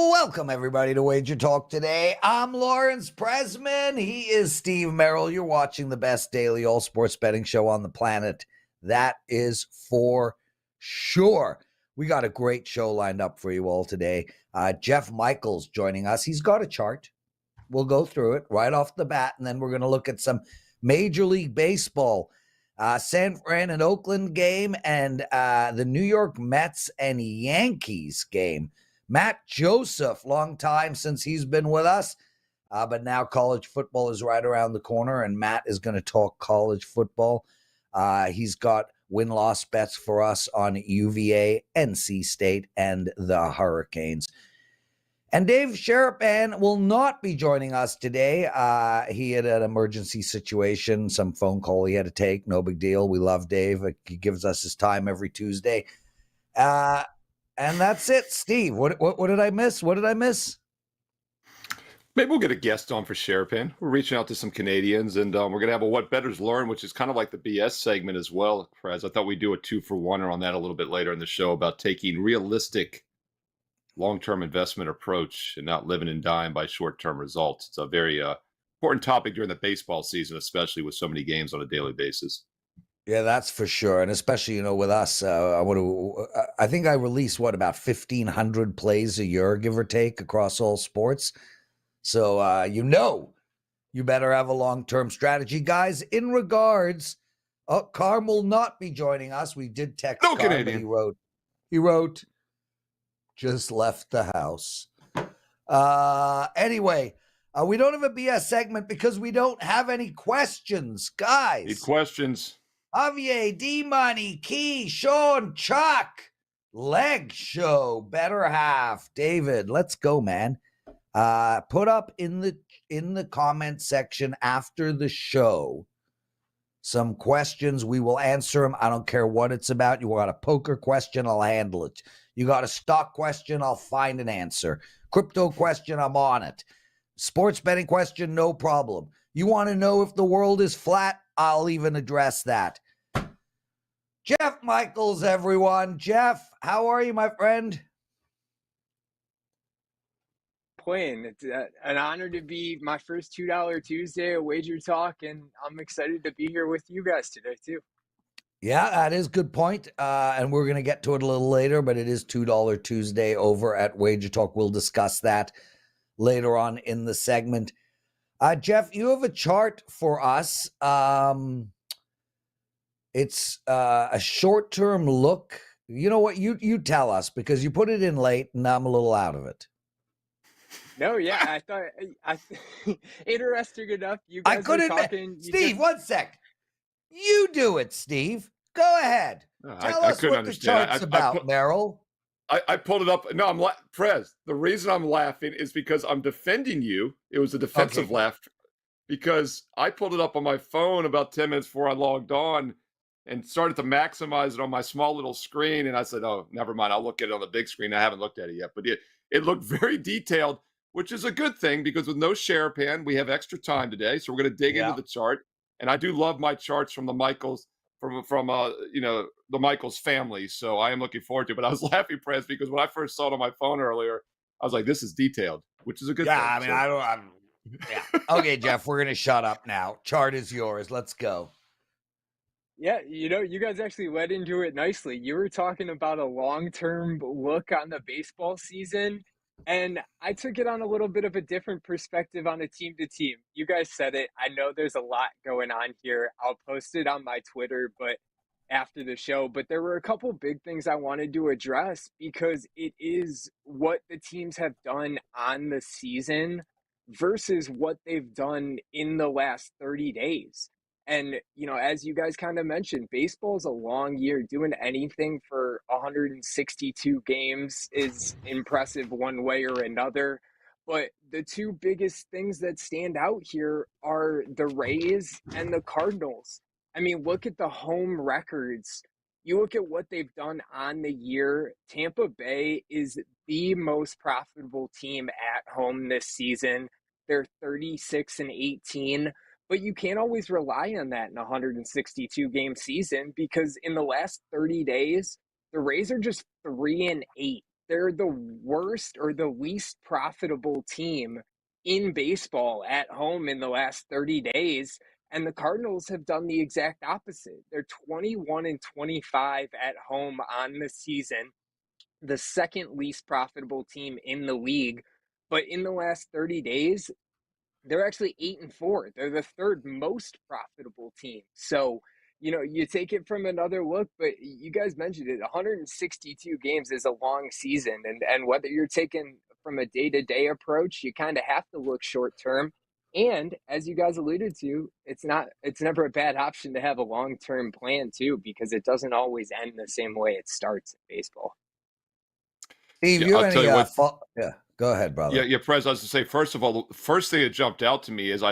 Welcome, everybody, to WagerTalk Today. I'm Lawrence Presman. He is Steve Merril. You're watching the best daily all sports betting show on the planet. That is for sure. We got a great show lined up for you all today. Jeff Michaels joining us. He's got a chart. We'll go through it right off the bat, and then we're going to look at some Major League Baseball. San Fran and Oakland game, and the New York Mets and Yankees game. Matt Joseph, long time since he's been with us, but now college football is right around the corner, and Matt is going to talk college football. He's got win-loss bets for us on UVA, NC State, and the Hurricanes. And Dave Sherapan will not be joining us today. He had an emergency situation, some phone call he had to take. No big deal. We love Dave. He gives us his time every Tuesday. And that's it. Steve, what did I miss? What did I miss? Maybe we'll get a guest on for Sherapan. We're reaching out to some Canadians, and we're going to have a What Bettors Learn, which is kind of like the BS segment as well, Prez. I thought we'd do a 2-for-1 on that a little bit later in the show about taking realistic long-term investment approach and not living and dying by short-term results. It's a very important topic during the baseball season, especially with so many games on a daily basis. Yeah, that's for sure. And especially, with us, I think I release about 1,500 plays a year, give or take, across all sports. So, you better have a long-term strategy. Guys, in regards, Carm will not be joining us. We did text No Carm, Canadian. but he wrote, just left the house. Anyway, we don't have a BS segment because we don't have any questions. Guys. Need questions. Javier, D-Money, Key, Sean, Chuck, Leg Show, Better Half, David. Let's go, man. Put up in the comment section after the show some questions. We will answer them. I don't care what it's about. You want a poker question, I'll handle it. You got a stock question, I'll find an answer. Crypto question, I'm on it. Sports betting question, no problem. You want to know if the world is flat? I'll even address that. Jeff Michaels, everyone. Jeff, how are you, my friend? It's an honor to be my first $2 Tuesday at Wager Talk, and I'm excited to be here with you guys today, too. Yeah, that is a good point. And we're going to get to it a little later, but it is $2 Tuesday over at Wager Talk. We'll discuss that later on in the segment. Jeff, you have a chart for us. It's a short-term look. You know what? You tell us, because you put it in late, and I'm a little out of it. No, yeah, I thought interesting enough. You guys were talking. Steve, 1 sec. You do it, Steve. Go ahead. Tell us what the chart's about, Merrill. I pulled it up. No, Prez. The reason I'm laughing is because I'm defending you. It was a defensive laugh because I pulled it up on my phone about 10 minutes before I logged on and started to maximize it on my small little screen. And I said, oh, never mind. I'll look at it on the big screen. I haven't looked at it yet, but it looked very detailed, which is a good thing because with no Sherapan, we have extra time today. So we're going to dig into the chart. And I do love my charts from the Michaels, from the Michaels family. So I am looking forward to it. But I was laughing, Prez, because when I first saw it on my phone earlier, I was like, this is detailed, which is a good thing. Yeah, I mean, yeah. Okay, Jeff, we're going to shut up now. Chart is yours. Let's go. Yeah, you guys actually led into it nicely. You were talking about a long-term look on the baseball season, and I took it on a little bit of a different perspective on a team-to-team. You guys said it. I know there's a lot going on here. I'll post it on my Twitter, but after the show. But there were a couple big things I wanted to address because it is what the teams have done on the season versus what they've done in the last 30 days. And, as you guys kind of mentioned, baseball is a long year. Doing anything for 162 games is impressive one way or another. But the two biggest things that stand out here are the Rays and the Cardinals. I mean, look at the home records. You look at what they've done on the year. Tampa Bay is the most profitable team at home this season. They're 36-18. But you can't always rely on that in a 162-game season because in the last 30 days, the Rays are just 3-8 they're the worst or the least profitable team in baseball at home in the last 30 days. And the Cardinals have done the exact opposite. They're 21 and 25 at home on the season, the second least profitable team in the league. But in the last 30 days, they're actually 8 and 4. They're the third most profitable team. So, you take it from another look, but you guys mentioned it. 162 games is a long season, and whether you're taking from a day-to-day approach, you kind of have to look short term. And as you guys alluded to, it's never a bad option to have a long-term plan too, because it doesn't always end the same way it starts in baseball. Steve, Yeah, you I'll have tell any you what. yeah, go ahead, brother. Yeah, Prez, I was to say, first of all, the first thing that jumped out to me is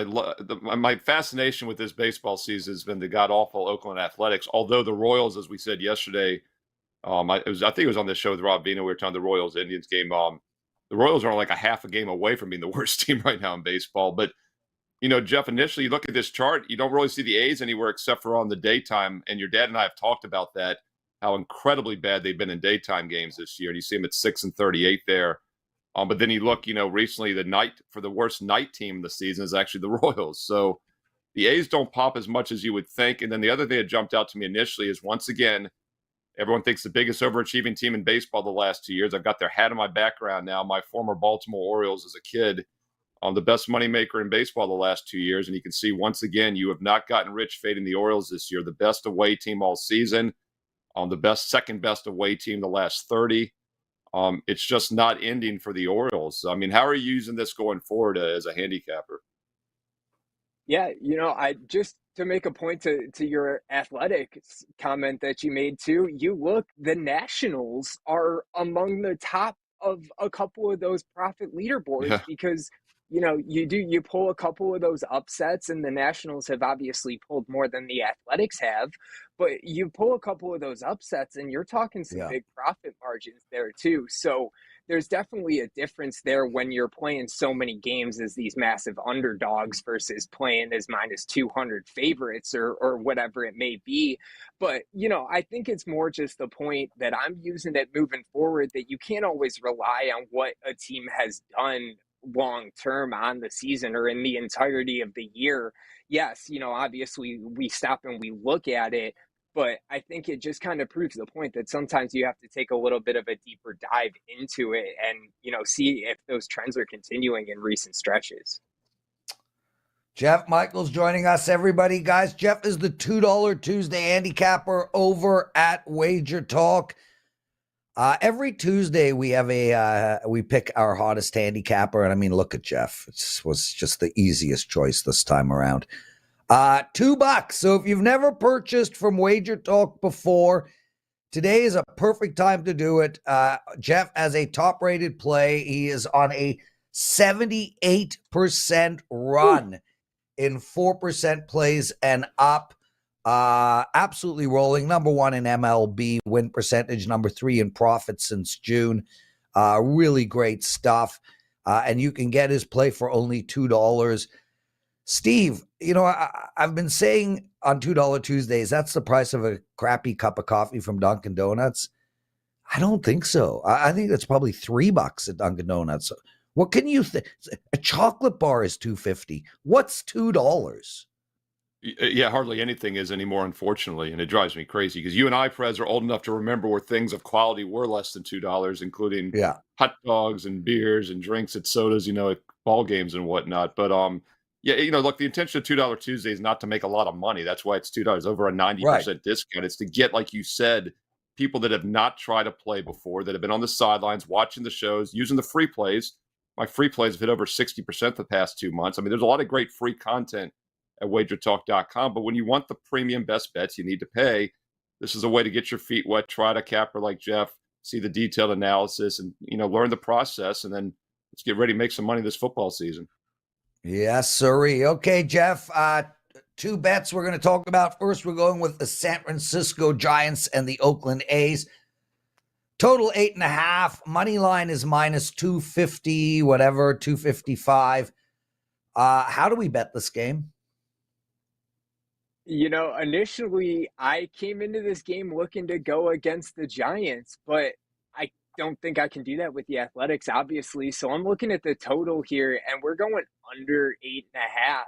my fascination with this baseball season has been the god-awful Oakland Athletics. Although the Royals, as we said yesterday, I think it was on this show with Rob Vino, we were talking the Royals-Indians game. The Royals are like a half a game away from being the worst team right now in baseball. But, Jeff, initially, you look at this chart, you don't really see the A's anywhere except for on the daytime. And your dad and I have talked about that, how incredibly bad they've been in daytime games this year. And you see them at 6-38 there. But then you look, recently the worst night team in the season is actually the Royals. So the A's don't pop as much as you would think. And then the other thing that jumped out to me initially is, once again, everyone thinks the biggest overachieving team in baseball the last 2 years. I've got their hat in my background now. My former Baltimore Orioles as a kid, the best moneymaker in baseball the last 2 years. And you can see, once again, you have not gotten rich fading the Orioles this year. The best away team all season, the second best away team the last 30. It's just not ending for the Orioles. I mean, how are you using this going forward as a handicapper? Yeah, I just to make a point to your athletics comment that you made too, the Nationals are among the top of a couple of those profit leaderboards Yeah, because you pull a couple of those upsets, and the Nationals have obviously pulled more than the Athletics have, but you pull a couple of those upsets and you're talking some Yeah. big profit margins there too. So there's definitely a difference there when you're playing so many games as these massive underdogs versus playing as minus 200 favorites or whatever it may be. But, I think it's more just the point that I'm using it moving forward, that you can't always rely on what a team has done long term on the season or in the entirety of the year. Yes, obviously we stop and we look at it, but I think it just kind of proves the point that sometimes you have to take a little bit of a deeper dive into it and, see if those trends are continuing in recent stretches. Jeff Michaels joining us, everybody. Guys, Jeff is the $2 Tuesday handicapper over at WagerTalk. Every Tuesday we have we pick our hottest handicapper, and I mean, look at Jeff. It was just the easiest choice this time around. $2. So if you've never purchased from WagerTalk before, today is a perfect time to do it. Jeff has a top-rated play. He is on a 78% run in 4% plays and up. Absolutely rolling. Number 1 in MLB win percentage, number 3 in profit since June. Really great stuff. And you can get his play for only $2. Steve, I've been saying on $2 Tuesdays, that's the price of a crappy cup of coffee from Dunkin' Donuts. I don't think so. I think that's probably $3 at Dunkin' Donuts. What can you think? A chocolate bar is $2.50. What's $2? Yeah, hardly anything is anymore, unfortunately, and it drives me crazy because you and I, Prez, are old enough to remember where things of quality were less than $2, including Yeah. hot dogs and beers and drinks at sodas, at ball games and whatnot. But yeah, look, the intention of $2 Tuesday is not to make a lot of money. That's why it's $2, over a 90% discount. It's to get, like you said, people that have not tried to play before, that have been on the sidelines watching the shows, using the free plays. My free plays have hit over 60% the past 2 months. I mean, there's a lot of great free content at wagertalk.com. But when you want the premium best bets, you need to pay. This is a way to get your feet wet, try to capper like Jeff, see the detailed analysis, and learn the process, and then let's get ready to make some money this football season. Yes, sirree. Okay, Jeff. 2 bets we're going to talk about. First, we're going with the San Francisco Giants and the Oakland A's. Total 8.5. Money line is minus 250, whatever, 255. How do we bet this game? Initially I came into this game looking to go against the Giants, but don't think I can do that with the Athletics, obviously. So I'm looking at the total here, and we're going under 8.5.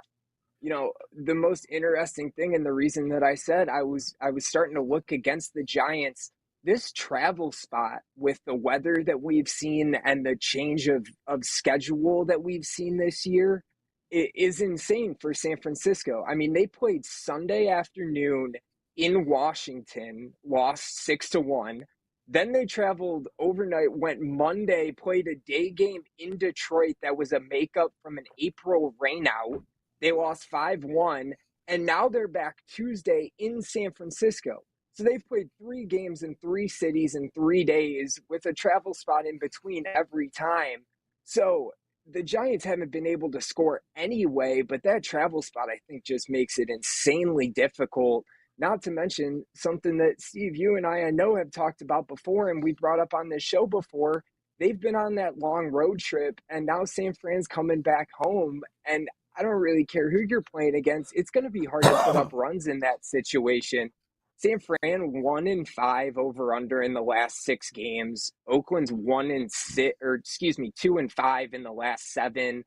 The most interesting thing, and the reason that I said I was starting to look against the Giants, this travel spot with the weather that we've seen and the change of schedule that we've seen this year, it is insane for San Francisco. I mean, they played Sunday afternoon in Washington, lost 6-1. Then they traveled overnight, went Monday, played a day game in Detroit that was a makeup from an April rainout. They lost 5-1, and now they're back Tuesday in San Francisco. So they've played 3 games in 3 cities in 3 days with a travel spot in between every time. So the Giants haven't been able to score anyway, but that travel spot, I think, just makes it insanely difficult. Not to mention something that, Steve, you and I know have talked about before, and we brought up on this show before. They've been on that long road trip, and now San Fran's coming back home. And I don't really care who you're playing against. It's going to be hard to put up runs in that situation. San Fran 1-5 over under in the last 6 games. Oakland's 2-5 in the last 7.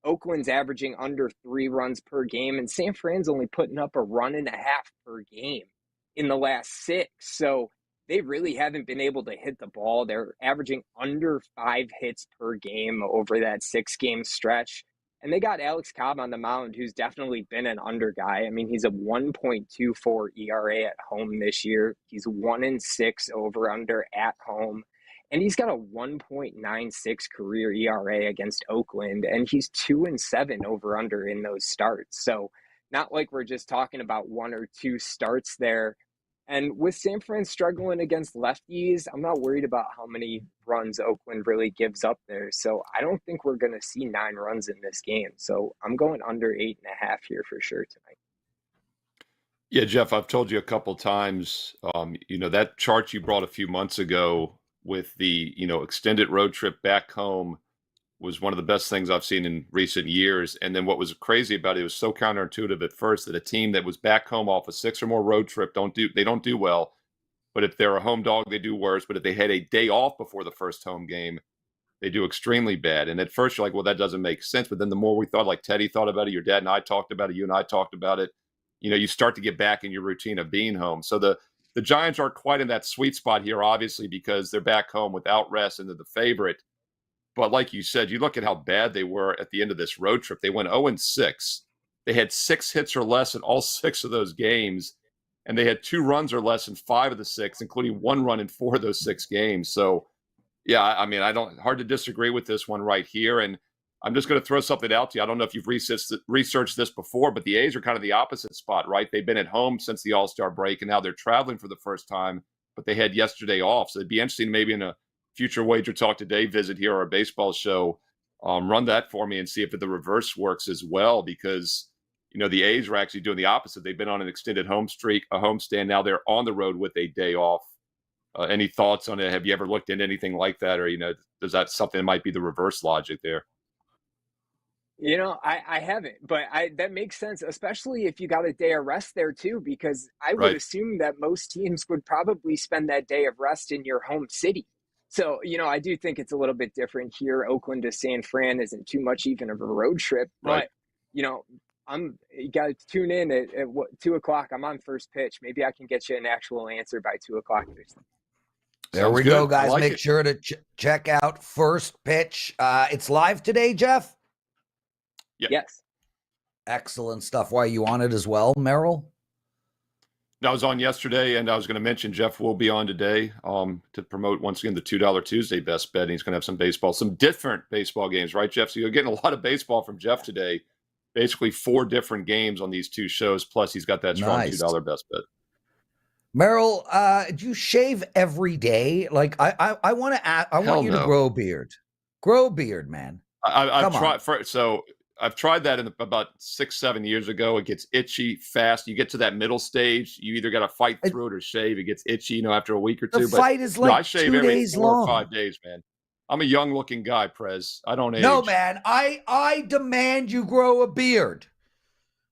Oakland's averaging under 3 runs per game, and San Fran's only putting up a run and a half per game in the last 6. So they really haven't been able to hit the ball. They're averaging under 5 hits per game over that 6-game stretch. And they got Alex Cobb on the mound, who's definitely been an under guy. I mean, he's a 1.24 ERA at home this year. He's 1-6 over under at home. And he's got a 1.96 career ERA against Oakland. And he's 2-7 over under in those starts. So not like we're just talking about 1 or 2 starts there. And with San Fran struggling against lefties, I'm not worried about how many runs Oakland really gives up there. So I don't think we're going to see 9 runs in this game. So I'm going under 8.5 here for sure tonight. Yeah, Jeff, I've told you a couple times, that chart you brought a few months ago with the, extended road trip back home was one of the best things I've seen in recent years. And then what was crazy about it was so counterintuitive at first that a team that was back home off a 6 or more road trip don't do well. But if they're a home dog, they do worse. But if they had a day off before the first home game, they do extremely bad. And at first you're like, well, that doesn't make sense. But then the more we thought, like Teddy thought about it, your dad and I talked about it, you and I talked about it, you start to get back in your routine of being home. So the Giants aren't quite in that sweet spot here, obviously, because they're back home without rest and they're the favorite. But like you said, you look at how bad they were at the end of this road trip. They went 0-6. They had 6 hits or less in all 6 of those games. And they had 2 runs or less in 5 of the 6, including 1 run in 4 of those 6 games. So, yeah, I mean, hard to disagree with this one right here. And I'm just going to throw something out to you. I don't know if you've researched this before, but the A's are kind of the opposite spot, right? They've been at home since the All-Star break, and now they're traveling for the first time, but they had yesterday off. So it'd be interesting maybe in a future WagerTalk Today visit here or a baseball show, run that for me and see if the reverse works as well, because, the A's are actually doing the opposite. They've been on an extended home streak, a homestand. Now they're on the road with a day off. Any thoughts on it? Have you ever looked into anything like that? Or, does that something that might be the reverse logic there? I haven't, but that makes sense, especially if you got a day of rest there too, because I would Right. assume that most teams would probably spend that day of rest in your home city. So, I do think it's a little bit different here. Oakland to San Fran isn't too much even of a road trip, Right. but, you got to tune in at 2:00. I'm on first pitch. Maybe I can get you an actual answer by 2:00. There we Sounds go, good. I guys. like Make it. sure to check out First Pitch. It's live today, Jeff. Yep. Yes. Excellent stuff. Why, you on it as well, Merrill? I was on yesterday, and I was going to mention Jeff will be on today to promote, once again, the $2 Tuesday best bet. And he's going to have some different baseball games, right, Jeff? So you're getting a lot of baseball from Jeff today. Basically 4 different games on these 2 shows, plus he's got that strong Nice. $2 best bet. Merrill, do you shave every day? Like, I want to ask, I want you to grow a beard. Grow a beard, man. I've tried that in about 6-7 years ago. It gets itchy fast. You get to that middle stage, you either got to fight through it or shave. It gets itchy, after a week or two. The fight is like I shave 2 every days 4 long. or 5 days, man. I'm a young looking guy, Prez. I don't age. No, man. I demand you grow a beard.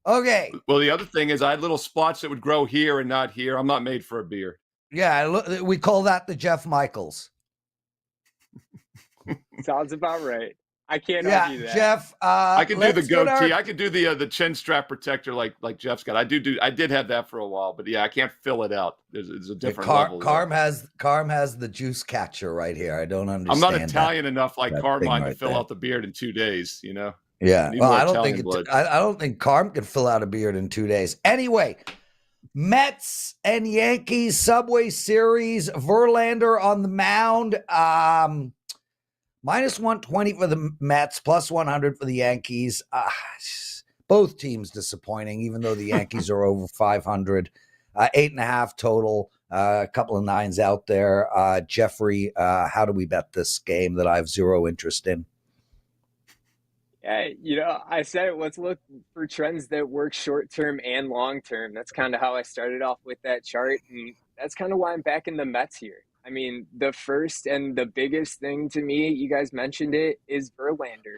Okay. Well, the other thing is I had little spots that would grow here and not here. I'm not made for a beard. Yeah, we call that the Jeff Michaels. Sounds about right. I can't Yeah, argue that. Jeff, I can do the let's get goatee. I can do the chin strap protector like Jeff's got. I did have that for a while, but yeah, I can't fill it out. There's a different level there. Carm has the juice catcher right here. I don't I'm not understand Italian enough like that thing Carmine to right fill there. out the beard in 2 days. I Yeah. need Well, more I don't Italian think blood. I don't think Carm could fill out a beard in 2 days. Anyway, Mets and Yankees Subway Series. Verlander on the mound. Minus 120 for the Mets, plus 100 for the Yankees. Both teams disappointing, even though the Yankees are over 500. 8.5 total. A couple of nines out there. Jeffrey, how do we bet this game that I have zero interest in? Yeah, I said it. Let's look for trends that work short term and long term. That's kind of how I started off with that chart. And that's kind of why I'm back in the Mets here. I mean, the first and the biggest thing to me, you guys mentioned it, is Verlander.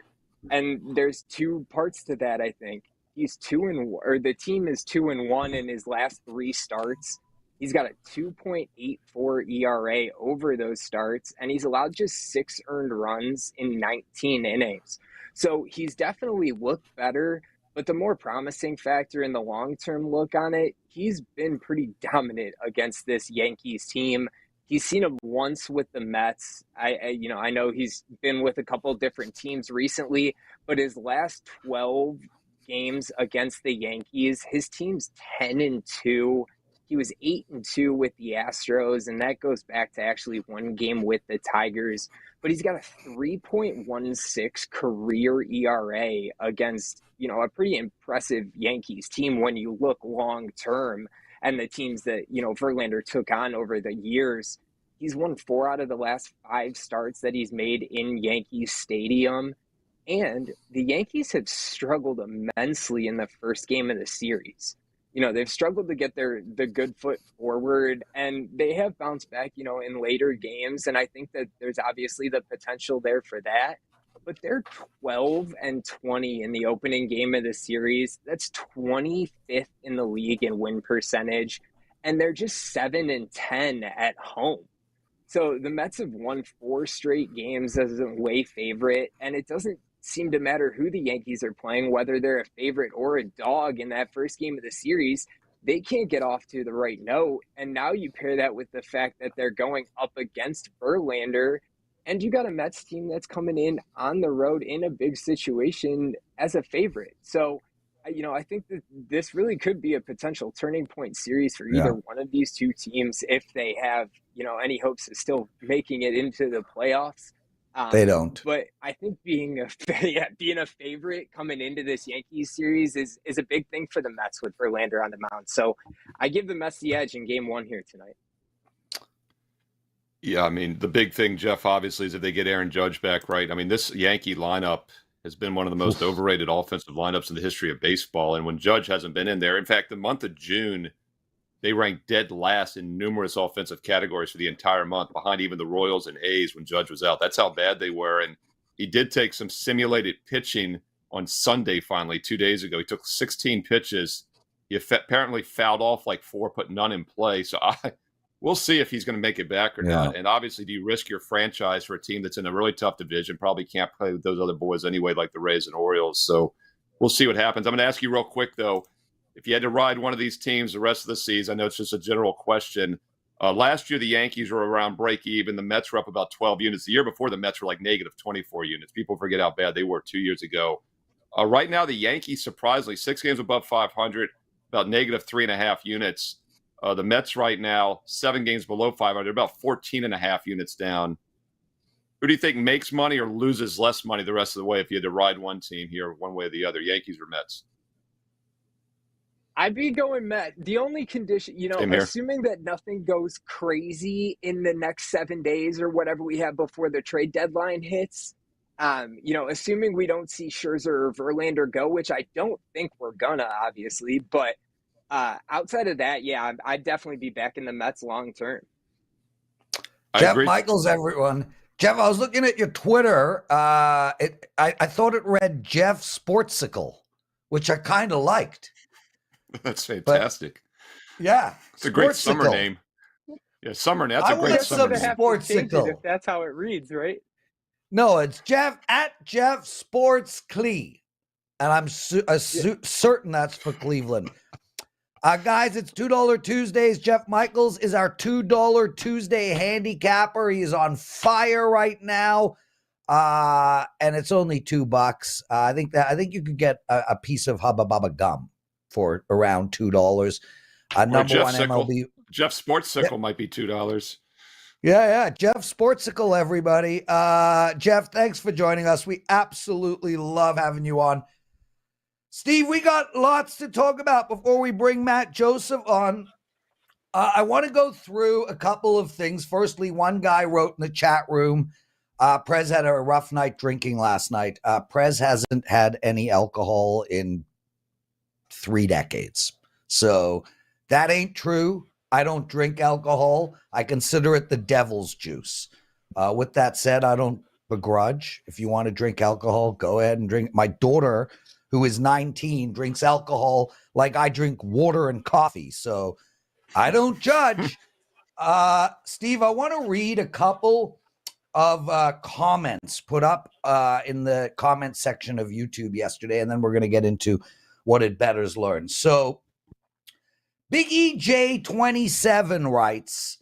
And there's two parts to that, I think. He's or the team is 2-1 in his last 3 starts. He's got a 2.84 ERA over those starts, and he's allowed just 6 earned runs in 19 innings. So he's definitely looked better, but the more promising factor in the long-term look on it, he's been pretty dominant against this Yankees team. He's seen him once with the Mets. I know he's been with a couple different teams recently, but his last 12 games against the Yankees, his team's 10-2. He was 8-2 with the Astros, and that goes back to actually one game with the Tigers. But he's got a 3.16 career ERA against, a pretty impressive Yankees team when you look long term, and the teams that, Verlander took on over the years. He's won 4 out of the last 5 starts that he's made in Yankee Stadium. And the Yankees have struggled immensely in the first game of the series. They've struggled to get the good foot forward, and they have bounced back, in later games. And I think that there's obviously the potential there for that. But they're 12-20 in the opening game of the series. That's 25th in the league in win percentage, and they're just 7-10 at home. So the Mets have won 4 straight games as a away favorite, and it doesn't seem to matter who the Yankees are playing, whether they're a favorite or a dog in that first game of the series. They can't get off to the right note. And now you pair that with the fact that they're going up against Verlander, and you got a Mets team that's coming in on the road in a big situation as a favorite. So, I think that this really could be a potential turning point series for either one of these two teams if they have, any hopes of still making it into the playoffs. They don't. But I think being a favorite coming into this Yankees series is a big thing for the Mets with Verlander on the mound. So I give the Mets the edge in Game 1 here tonight. Yeah, I mean, the big thing, Jeff, obviously, is if they get Aaron Judge back right. I mean, this Yankee lineup has been one of the most overrated offensive lineups in the history of baseball. And when Judge hasn't been in there, in fact, the month of June, they ranked dead last in numerous offensive categories for the entire month, behind even the Royals and A's when Judge was out. That's how bad they were. And he did take some simulated pitching on Sunday, finally, 2 days ago. He took 16 pitches. He apparently fouled off like 4, put none in play. So we'll see if he's going to make it back or not. And obviously, do you risk your franchise for a team that's in a really tough division? Probably can't play with those other boys anyway, like the Rays and Orioles. So we'll see what happens. I'm going to ask you real quick, though. If you had to ride one of these teams the rest of the season, I know it's just a general question. Last year, the Yankees were around break even. The Mets were up about 12 units. The year before, the Mets were like negative 24 units. People forget how bad they were 2 years ago. Right now, the Yankees, surprisingly, 6 games above 500, about negative 3.5 units. The Mets right now, 7 games below 500, about 14.5 units down. Who do you think makes money or loses less money the rest of the way if you had to ride one team here, one way or the other, Yankees or Mets? I'd be going Met. The only condition, assuming that nothing goes crazy in the next 7 days or whatever we have before the trade deadline hits, assuming we don't see Scherzer or Verlander go, which I don't think we're gonna, obviously, but outside of that, yeah, I'd definitely be back in the Mets long term. Jeff Michaels, everyone. Jeff, I was looking at your Twitter. I thought it read Jeff Sportsicle, which I kind of liked. That's fantastic. But, yeah. It's a great summer name. Yeah, summer now. That's I a want great Jeff's summer gonna name. have to change it if Sportsicle. that's how it reads, right? No, it's Jeff Sports Clee. And I'm certain that's for Cleveland. Guys, it's $2 Tuesdays. Jeff Michaels is our $2 Tuesday handicapper. He is on fire right now. And it's only $2. I think you could get a piece of Hubba Bubba gum for around $2. Number Jeff one Sickle. MLB. Jeff Sportsicle might be $2. Yeah. Jeff Sportsicle, everybody. Jeff, thanks for joining us. We absolutely love having you on. Steve, we got lots to talk about before we bring Matt Joseph on. I want to go through a couple of things. Firstly, one guy wrote in the chat room, Prez had a rough night drinking last night. Prez hasn't had any alcohol in 3 decades. So that ain't true. I don't drink alcohol. I consider it the devil's juice. With that said, I don't begrudge. If you want to drink alcohol, go ahead and drink. My daughter, who is 19, drinks alcohol like I drink water and coffee. So I don't judge. Steve, I want to read a couple of comments put up in the comment section of YouTube yesterday, and then we're going to get into what did bettors learn. So Big EJ27 writes,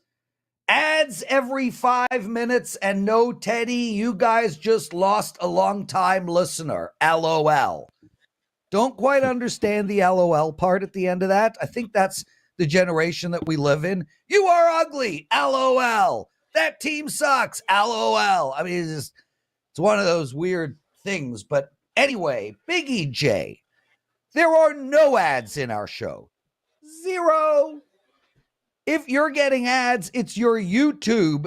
ads every 5 minutes and no Teddy. You guys just lost a long-time listener. LOL. Don't quite understand the LOL part at the end of that. I think that's the generation that we live in. You are ugly. LOL. That team sucks. LOL. I mean, it's one of those weird things. But anyway, Big EJ, there are no ads in our show. 0. If you're getting ads, it's your YouTube.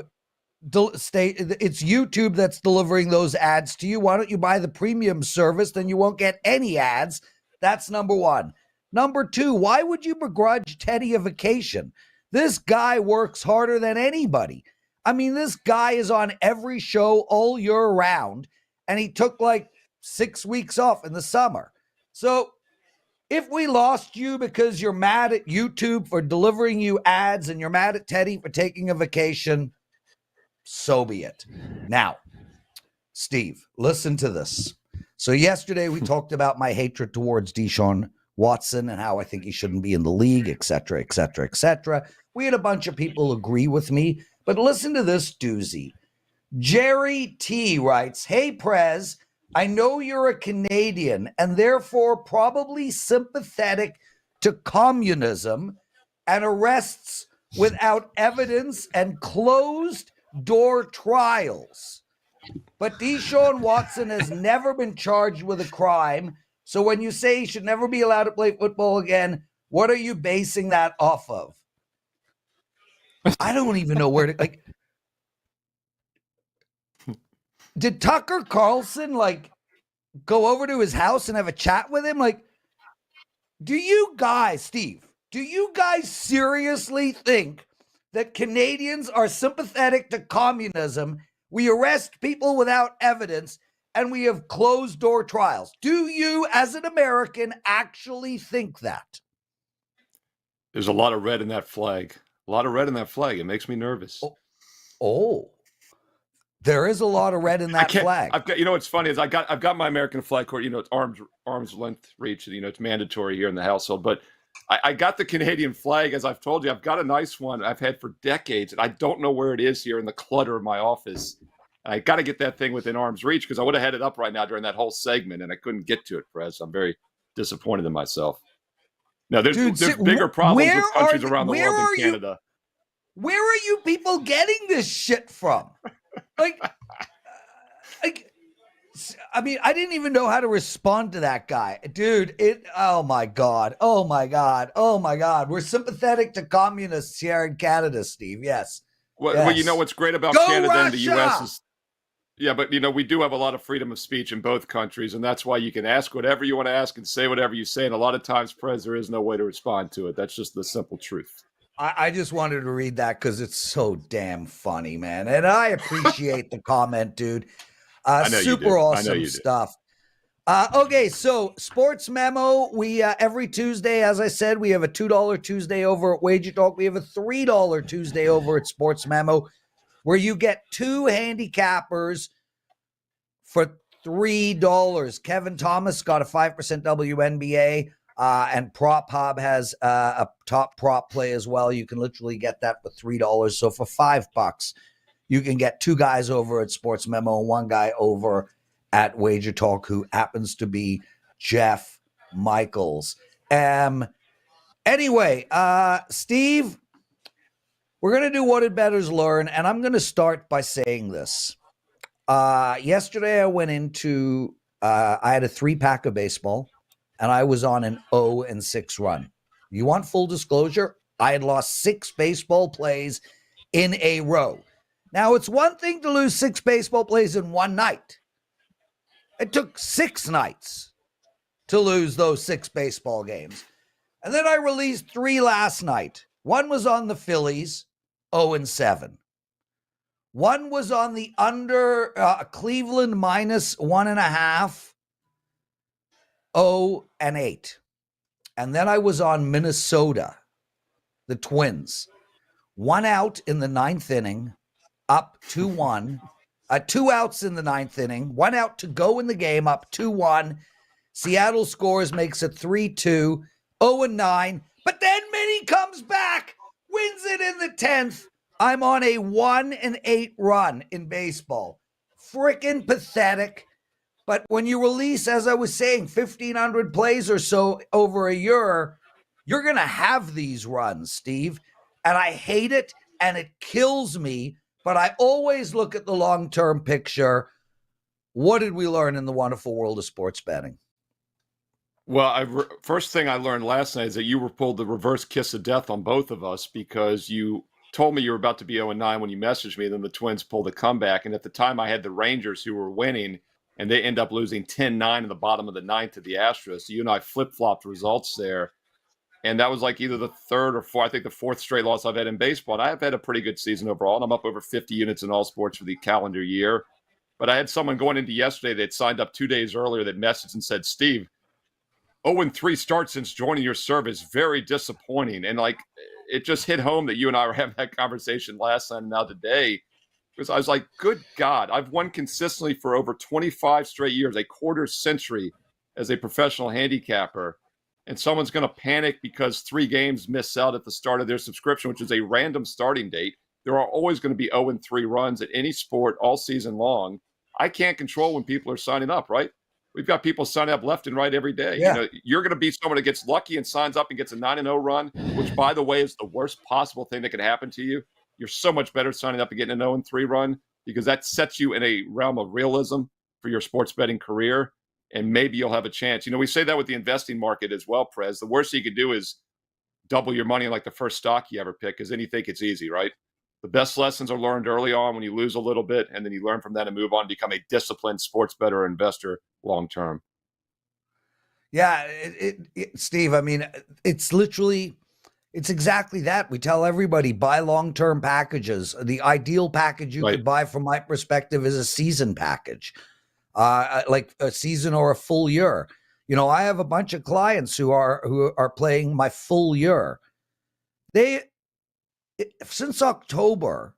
It's YouTube that's delivering those ads to you. Why don't you buy the premium service? Then you won't get any ads. That's number one. Number two, why would you begrudge Teddy a vacation? This guy works harder than anybody. I mean, this guy is on every show all year round, and he took like 6 weeks off in the summer. So if we lost you because you're mad at YouTube for delivering you ads and you're mad at Teddy for taking a vacation, so be it. Now, Steve, listen to this. So yesterday we talked about my hatred towards Deshaun Watson and how I think he shouldn't be in the league, et cetera, et cetera, et cetera. We had a bunch of people agree with me, but listen to this doozy. Jerry T writes, hey, Prez, I know you're a Canadian and therefore probably sympathetic to communism and arrests without evidence and closed door trials. But Deshaun Watson has never been charged with a crime. So when you say he should never be allowed to play football again, what are you basing that off of? I don't even know where to, like, did Tucker Carlson, like, go over to his house and have a chat with him? Like, do you guys, Steve, do you guys seriously think that Canadians are sympathetic to communism? We arrest people without evidence and we have closed door trials. Do you, as an American, actually think that? There's a lot of red in that flag. A lot of red in that flag. It makes me nervous. Oh. There is a lot of red in that flag. I've got, what's funny is I've got my American flag court, it's arm's length reach, it's mandatory here in the household. But I got the Canadian flag, as I've told you. I've got a nice one I've had for decades, and I don't know where it is here in the clutter of my office. And I got to get that thing within arm's reach because I would have had it up right now during that whole segment, and I couldn't get to it, Prez. I'm very disappointed in myself. Now, there's bigger problems with countries around the world than Canada. Where are you people getting this shit from? Like, I mean, I didn't even know how to respond to that guy. Dude, oh my God. We're sympathetic to communists here in Canada, Steve. Yes. Well, you know what's great about Canada and the U.S. is, yeah, but, we do have a lot of freedom of speech in both countries, and that's why you can ask whatever you want to ask and say whatever you say, and a lot of times, Prez, there is no way to respond to it. That's just the simple truth. I just wanted to read that because it's so damn funny, man. And I appreciate the comment, dude. Super awesome stuff. Okay, so Sports Memo, we every Tuesday, as I said, we have a $2 Tuesday over at WagerTalk. We have a $3 Tuesday over at Sports Memo, where you get two handicappers for $3. Kevin Thomas got a 5% WNBA, and Prop Hub has a top prop play as well. You can literally get that for $3. So for $5, you can get two guys over at Sports Memo and one guy over at Wager Talk, who happens to be Jeff Michaels. Anyway, Steve, we're going to do What Did Bettors Learn? And I'm going to start by saying this. Yesterday I went into, I had a 3-pack of baseball and I was on an 0-6 run. You want full disclosure? I had lost 6 baseball plays in a row. Now, it's one thing to lose 6 baseball plays in one night. It took 6 nights to lose those 6 baseball games. And then I released 3 last night. One was on the Phillies, 0-7. One was on the under Cleveland -1.5, 0-8. And then I was on Minnesota, the Twins. 1 out in the 9th inning, up 2-1. 2 outs in the 9th inning, 1 out to go in the game, up 2-1. Seattle scores, makes it 3-2, 0-9. But then Minnie comes back, wins it in the 10th. I'm on a 1-8 run in baseball. Freaking pathetic. But when you release, as I was saying, 1,500 plays or so over a year, you're going to have these runs, Steve. And I hate it, and it kills me. But I always look at the long-term picture. What did we learn in the wonderful world of sports betting? Well, first thing I learned last night is that you were pulled the reverse kiss of death on both of us, because you told me you were about to be 0-9 when you messaged me. Then the Twins pulled a comeback. And at the time I had the Rangers, who were winning, and they end up losing 10-9 in the bottom of the 9th to the Astros. So you and I flip-flopped results there. And that was like either the 3rd or 4th, I think the 4th straight loss I've had in baseball. And I have had a pretty good season overall. And I'm up over 50 units in all sports for the calendar year. But I had someone going into yesterday that signed up 2 days earlier that messaged and said, Steve, 0-3 start since joining your service. Very disappointing. And like, it just hit home that you and I were having that conversation last time and now today. Because I was like, good God, I've won consistently for over 25 straight years, a quarter century as a professional handicapper. And someone's going to panic because 3 games miss out at the start of their subscription, which is a random starting date. There are always going to be 0-3 runs at any sport all season long. I can't control when people are signing up, right? We've got people signing up left and right every day. Yeah. You know, you're going to be someone that gets lucky and signs up and gets a 9-0 run, which, by the way, is the worst possible thing that could happen to you. You're so much better signing up and getting an 0-3 run, because that sets you in a realm of realism for your sports betting career, and maybe you'll have a chance. You know, we say that with the investing market as well, Prez. The worst you could do is double your money in like the first stock you ever pick, because then you think it's easy, right? The best lessons are learned early on when you lose a little bit, and then you learn from that and move on, become a disciplined sports bettor or investor long term. Yeah, Steve, I mean, it's exactly that. We tell everybody, buy long-term packages. The ideal package you could buy, from my perspective, is a season package, like a season or a full year. You know, I have a bunch of clients who are playing my full year. Since October,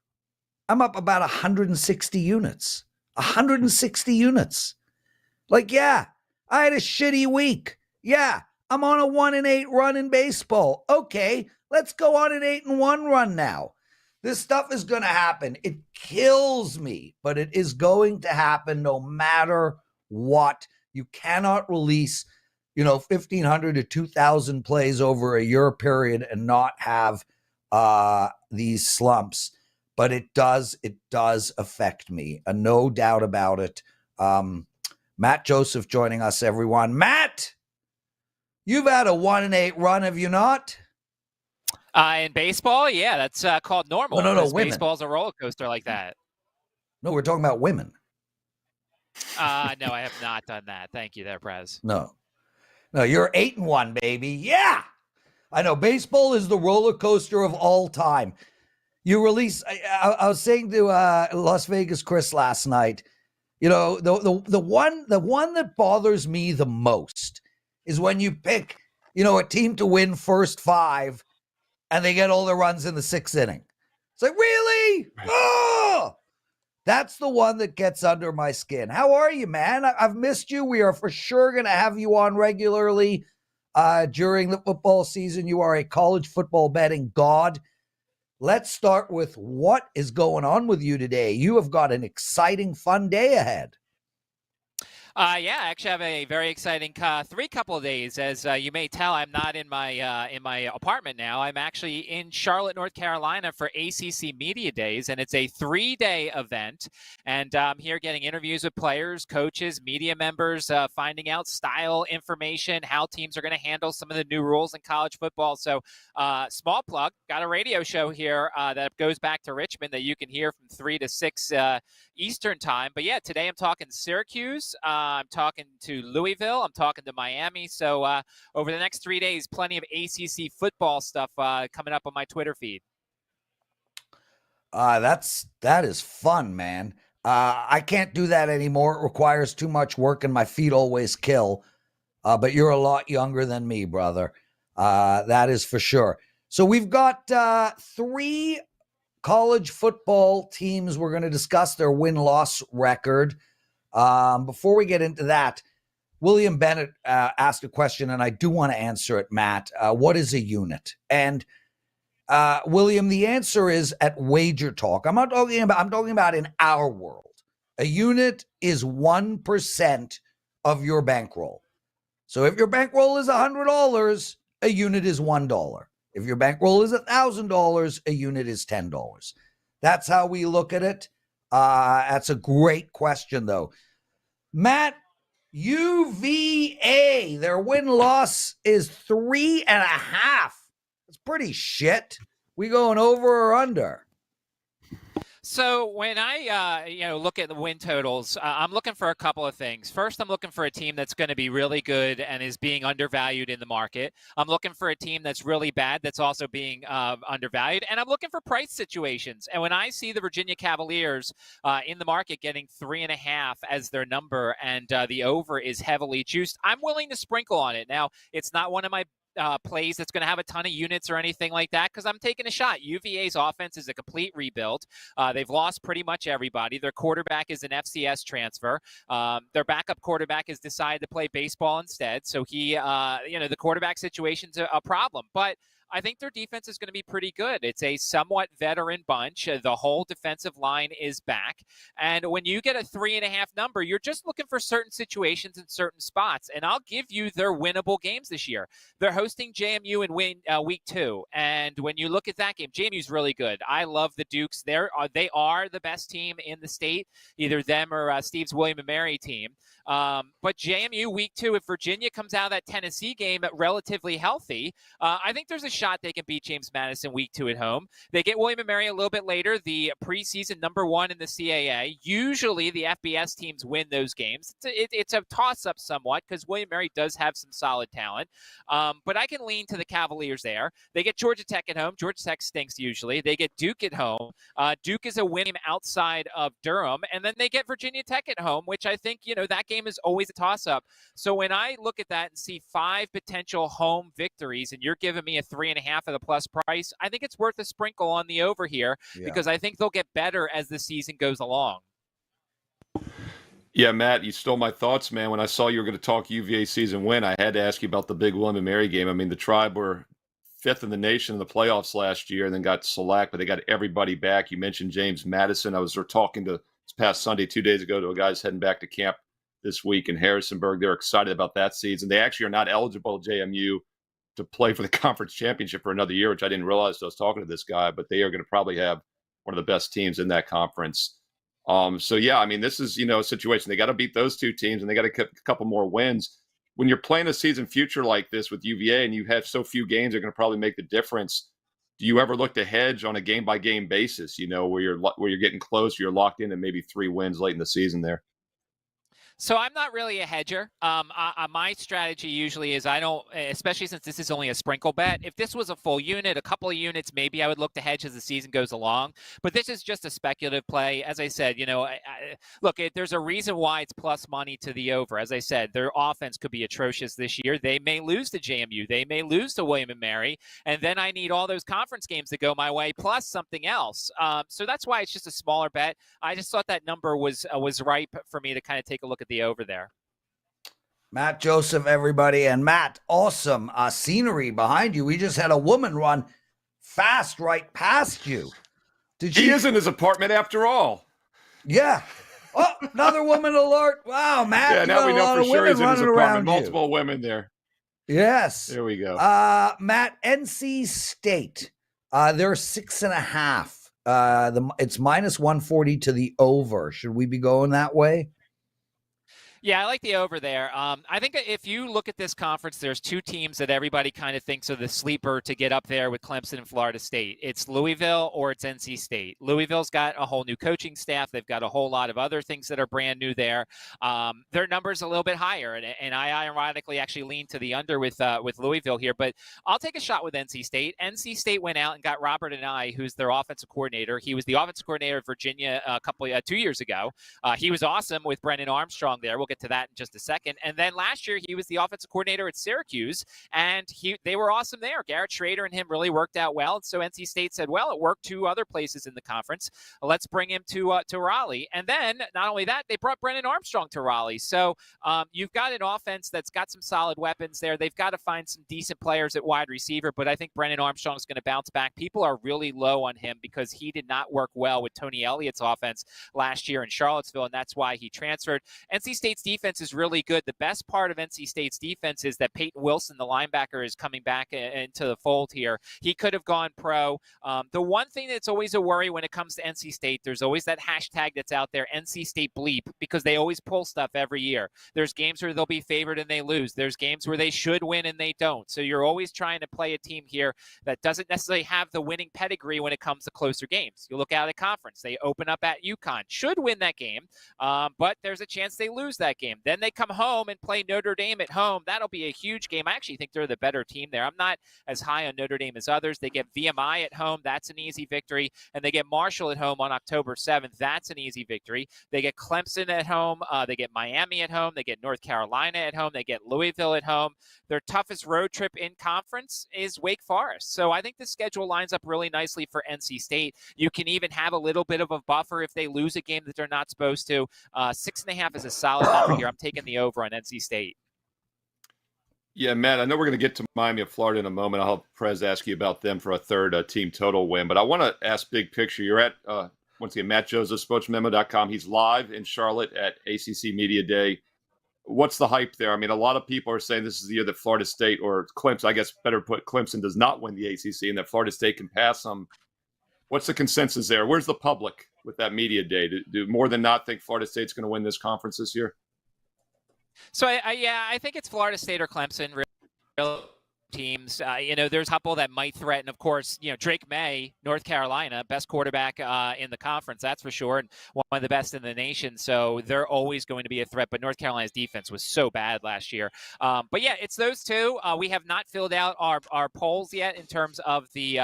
I'm up about 160 units. 160 units. Like, yeah, I had a shitty week. Yeah, I'm on a 1-8 run in baseball. Okay, let's go on an 8-1 run now. This stuff is going to happen. It kills me, but it is going to happen no matter what. You cannot release, 1,500 to 2,000 plays over a year period and not have these slumps. But it does affect me. No doubt about it. Matt Joseph joining us, everyone. Matt, you've had a 1-8 run, have you not? In baseball, yeah, that's called normal. No, women. Baseball's a roller coaster like that. No, we're talking about women. No, I have not done that. Thank you there, Prez. No, you're 8-1, baby. Yeah, I know. Baseball is the roller coaster of all time. You release. I was saying to Las Vegas Chris last night, The one that bothers me the most is when you pick, a team to win first 5 and they get all their runs in the 6th inning. It's like, really? Oh, that's the one that gets under my skin. How are you, man? I've missed you. We are for sure going to have you on regularly during the football season. You are a college football betting god. Let's start with what is going on with you today. You have got an exciting, fun day ahead. Yeah, I actually have a very exciting couple of days. As you may tell, I'm not in my apartment now. I'm actually in Charlotte, North Carolina for ACC Media Days, and it's a 3-day event. And I'm here getting interviews with players, coaches, media members, finding out style information, how teams are going to handle some of the new rules in college football. So, small plug, got a radio show here that goes back to Richmond that you can hear from 3 to 6 Eastern time. But yeah, today I'm talking Syracuse. I'm talking to Louisville. I'm talking to Miami. So over the next 3 days, plenty of ACC football stuff coming up on my Twitter feed. That is fun, man. I can't do that anymore. It requires too much work and my feet always kill. But you're a lot younger than me, brother. That is for sure. So we've got 3 college football teams. We're going to discuss their win-loss record. Before we get into that, William Bennett asked a question, and I do want to answer it, Matt. What is a unit? And William, the answer is at WagerTalk. I'm talking about in our world. A unit is 1% of your bankroll. So if your bankroll is $100, a unit is $1. If your bankroll is $1,000, a unit is $10. That's how we look at it. That's a great question, though. Matt, UVA, their win-loss is 3.5. It's pretty shit. We going over or under? So when I look at the win totals, I'm looking for a couple of things. First, I'm looking for a team that's going to be really good and is being undervalued in the market. I'm looking for a team that's really bad that's also being undervalued, and I'm looking for price situations. And when I see the Virginia Cavaliers in the market getting 3.5 as their number, and the over is heavily juiced, I'm willing to sprinkle on it. Now, it's not one of my plays that's going to have a ton of units or anything like that, because I'm taking a shot. UVA's offense is a complete rebuild. They've lost pretty much everybody. Their quarterback is an FCS transfer. Their backup quarterback has decided to play baseball instead. So the quarterback situation's a problem. But I think their defense is going to be pretty good. It's a somewhat veteran bunch. The whole defensive line is back. And when you get a 3.5 number, you're just looking for certain situations in certain spots. And I'll give you their winnable games this year. They're hosting JMU in week 2. And when you look at that game, JMU's really good. I love the Dukes. They are the best team in the state, either them or Steve's William & Mary team. But JMU week 2, if Virginia comes out of that Tennessee game relatively healthy, I think there's a shot they can beat James Madison week 2 at home. They get William & Mary a little bit later, the preseason number 1 in the CAA. Usually the FBS teams win those games. It's a toss-up somewhat because William & Mary does have some solid talent. But I can lean to the Cavaliers there. They get Georgia Tech at home. Georgia Tech stinks usually. They get Duke at home. Duke is a win outside of Durham. And then they get Virginia Tech at home, which I think, that game is always a toss-up. So when I look at that and see 5 potential home victories, and you're giving me a 3.5 of the plus price, I think it's worth a sprinkle on the over here because I think they'll get better as the season goes along. Yeah, Matt, you stole my thoughts, man. When I saw you were going to talk UVA season win, I had to ask you about the big William & Mary game. I mean, the Tribe were 5th in the nation in the playoffs last year and then got shellacked, but they got everybody back. You mentioned James Madison. I was talking to this past Sunday, 2 days ago, to a guy's heading back to camp this week in Harrisonburg. They're excited about that season. They actually are not eligible, JMU, to play for the conference championship for another year, which I didn't realize until I was talking to this guy, but they are going to probably have one of the best teams in that conference. So yeah, I mean, this is, a situation. They got to beat those 2 teams and they got to get a couple more wins. When you're playing a season future like this with UVA and you have so few games, they're going to probably make the difference. Do you ever look to hedge on a game by game basis, where you're getting close, you're locked in and maybe 3 wins late in the season there? So I'm not really a hedger. My strategy usually is I don't, especially since this is only a sprinkle bet. If this was a full unit, a couple of units, maybe I would look to hedge as the season goes along. But this is just a speculative play. As I said, look, there's a reason why it's plus money to the over. As I said, their offense could be atrocious this year. They may lose to JMU. They may lose to William and Mary. And then I need all those conference games to go my way, plus something else. So that's why it's just a smaller bet. I just thought that number was ripe for me to kind of take a look at the over there. Matt Joseph, everybody. And Matt, awesome scenery behind you. We just had a woman run fast right past you. He is in his apartment after all. Yeah. Oh, another woman alert. Wow, Matt. Yeah, now we know for sure he's in his apartment. Multiple you. Women there. Yes. There we go. Matt, NC State. They're 6.5. It's minus 140 to the over. Should we be going that way? Yeah, I like the over there. I think if you look at this conference, there's two teams that everybody kind of thinks are the sleeper to get up there with Clemson and Florida State. It's Louisville or it's NC State. Louisville's got a whole new coaching staff. They've got a whole lot of other things that are brand new there. Their number's a little bit higher, and I ironically actually lean to the under with Louisville here. But I'll take a shot with NC State. NC State went out and got Robert Anae, who's their offensive coordinator. He was the offensive coordinator of Virginia 2 years ago. He was awesome with Brennan Armstrong there. We'll get to that in just a second. And then last year, he was the offensive coordinator at Syracuse, and they were awesome there. Garrett Schrader and him really worked out well. And so NC State said, well, it worked two other places in the conference. Let's bring him to Raleigh. And then not only that, they brought Brennan Armstrong to Raleigh. So you've got an offense that's got some solid weapons there. They've got to find some decent players at wide receiver, but I think Brennan Armstrong is going to bounce back. People are really low on him because he did not work well with Tony Elliott's offense last year in Charlottesville, and that's why he transferred. NC State's defense is really good. The best part of NC State's defense is that Peyton Wilson, the linebacker, is coming back into the fold here. He could have gone pro. The one thing that's always a worry when it comes to NC State, there's always that hashtag that's out there, NC State bleep, because they always pull stuff every year. There's games where they'll be favored and they lose. There's games where they should win and they don't. So you're always trying to play a team here that doesn't necessarily have the winning pedigree when it comes to closer games. You look out at conference. They open up at UConn. Should win that game, but there's a chance they lose that game. Then they come home and play Notre Dame at home. That'll be a huge game. I actually think they're the better team there. I'm not as high on Notre Dame as others. They get VMI at home. That's an easy victory. And they get Marshall at home on October 7th. That's an easy victory. They get Clemson at home. They get Miami at home. They get North Carolina at home. They get Louisville at home. Their toughest road trip in conference is Wake Forest. So I think the schedule lines up really nicely for NC State. You can even have a little bit of a buffer if they lose a game that they're not supposed to. 6.5 is a solid number here. I'm taking the over on NC State. Yeah, Matt, I know we're going to get to Miami of Florida in a moment. I'll have Prez ask you about them for a third team total win. But I want to ask big picture. You're at, once again, Matt Joseph, sportsmemo.com. He's live in Charlotte at ACC Media Day. What's the hype there? I mean, a lot of people are saying this is the year that Florida State, or Clemson, I guess better put, Clemson does not win the ACC and that Florida State can pass them. What's the consensus there? Where's the public with that media day? Do more than not think Florida State's going to win this conference this year? So, I think it's Florida State or Clemson. Real teams. There's a couple that might threaten. Of course, Drake May, North Carolina, best quarterback in the conference, that's for sure, and one of the best in the nation. So they're always going to be a threat. But North Carolina's defense was so bad last year. But yeah, it's those two. We have not filled out our polls yet in terms of the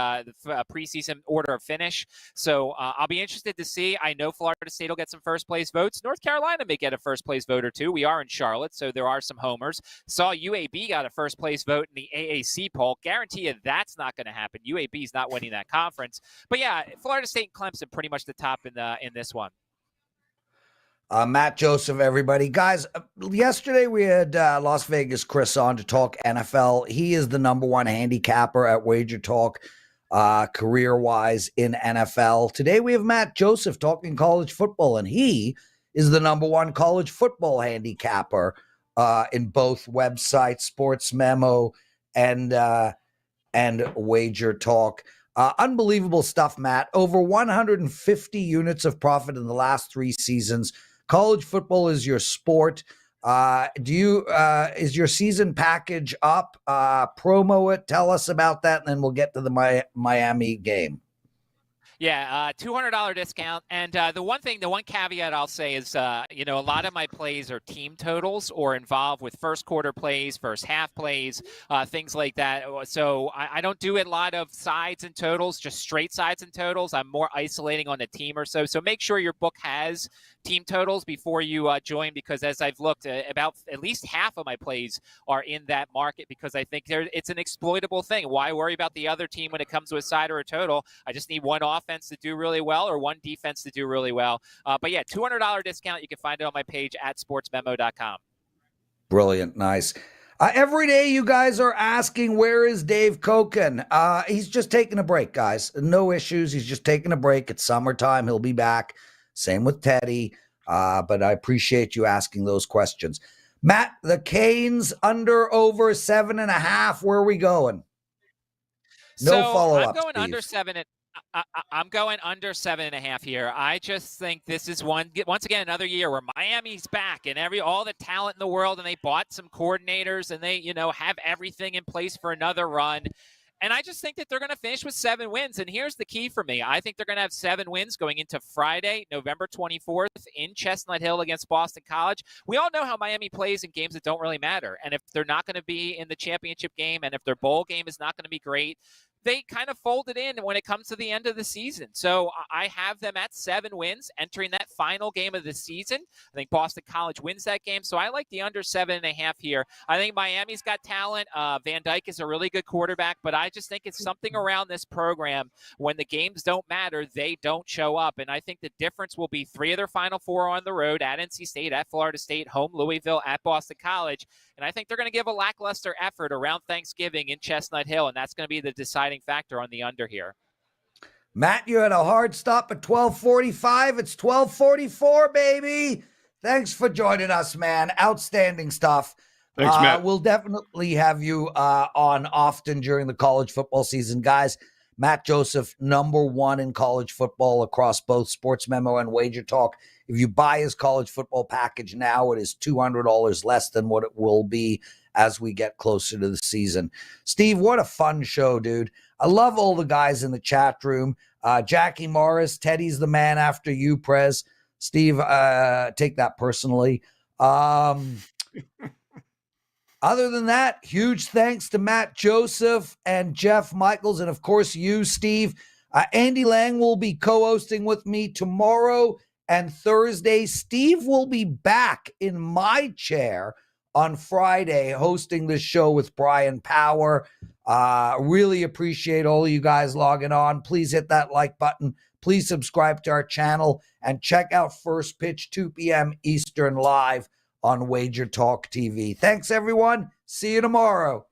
preseason order of finish. So I'll be interested to see. I know Florida State will get some first place votes. North Carolina may get a first place vote or two. We are in Charlotte, so there are some homers. Saw UAB got a first place vote in the AAC poll. Guarantee you that's not going to happen. UAB's not winning that conference. But yeah, Florida State and Clemson pretty much the top in this one. Matt Joseph, everybody. Guys, yesterday we had Las Vegas Chris on to talk NFL. He is the number one handicapper at WagerTalk career-wise in NFL. Today we have Matt Joseph talking college football, and he is the number one college football handicapper in both websites, Sports Memo and WagerTalk. Unbelievable stuff, Matt. Over 150 units of profit in the last 3 seasons. College football is your sport. Is your season package up? Promo it. Tell us about that, and then we'll get to the Miami game. Yeah, $200 discount. And the one caveat I'll say is, a lot of my plays are team totals or involved with first quarter plays, first half plays, things like that. So I don't do a lot of sides and totals, just straight sides and totals. I'm more isolating on the team or so. So make sure your book has team totals before you join, because as I've looked, about at least half of my plays are in that market, because I think it's an exploitable thing. Why worry about the other team when it comes to a side or a total? I just need one offense to do really well or one defense to do really well. But yeah, $200 discount. You can find it on my page at sportsmemo.com. Brilliant. Nice. Every day you guys are asking, where is Dave Koken? He's just taking a break, guys. No issues. He's just taking a break. It's summertime. He'll be back. Same with Teddy. But I appreciate you asking those questions. Matt, the Canes under over 7.5. Where are we going? No follow-up. I'm going Steve. under 7. I'm going under 7.5 here. I just think this is once again another year where Miami's back and all the talent in the world, and they bought some coordinators and they have everything in place for another run. And I just think that they're going to finish with 7 wins. And here's the key for me. I think they're going to have 7 wins going into Friday, November 24th in Chestnut Hill against Boston College. We all know how Miami plays in games that don't really matter. And if they're not going to be in the championship game and if their bowl game is not going to be great, they kind of folded in when it comes to the end of the season. So I have them at 7 wins entering that final game of the season. I think Boston College wins that game. So I like the under 7.5 here. I think Miami's got talent. Van Dyke is a really good quarterback, but I just think it's something around this program. When the games don't matter, they don't show up. And I think the difference will be 3 of their final 4 on the road, at NC State, at Florida State, home Louisville, at Boston College. And I think they're going to give a lackluster effort around Thanksgiving in Chestnut Hill, and that's going to be the deciding factor on the under here. Matt, you had a hard stop at 12:45. It's 12:44, baby. Thanks for joining us, man. Outstanding stuff. Thanks, Matt. We'll definitely have you on often during the college football season. Guys, Matt Joseph, #1 in college football across both Sports Memo and Wager Talk. If you buy his college football package now, it is $200 less than what it will be as we get closer to the season. Steve, what a fun show, dude. I love all the guys in the chat room. Jackie Morris, Teddy's the man after you, Prez. Steve, take that personally. Other than that, huge thanks to Matt Joseph and Jeff Michaels, and of course you, Steve. Andy Lang will be co-hosting with me tomorrow and Thursday. Steve will be back in my chair on Friday hosting this show with Brian Power. Really appreciate all of you guys logging on. Please hit that like button. Please subscribe to our channel and check out First Pitch, 2 p.m. Eastern live on Wager Talk TV. Thanks, everyone. See you tomorrow.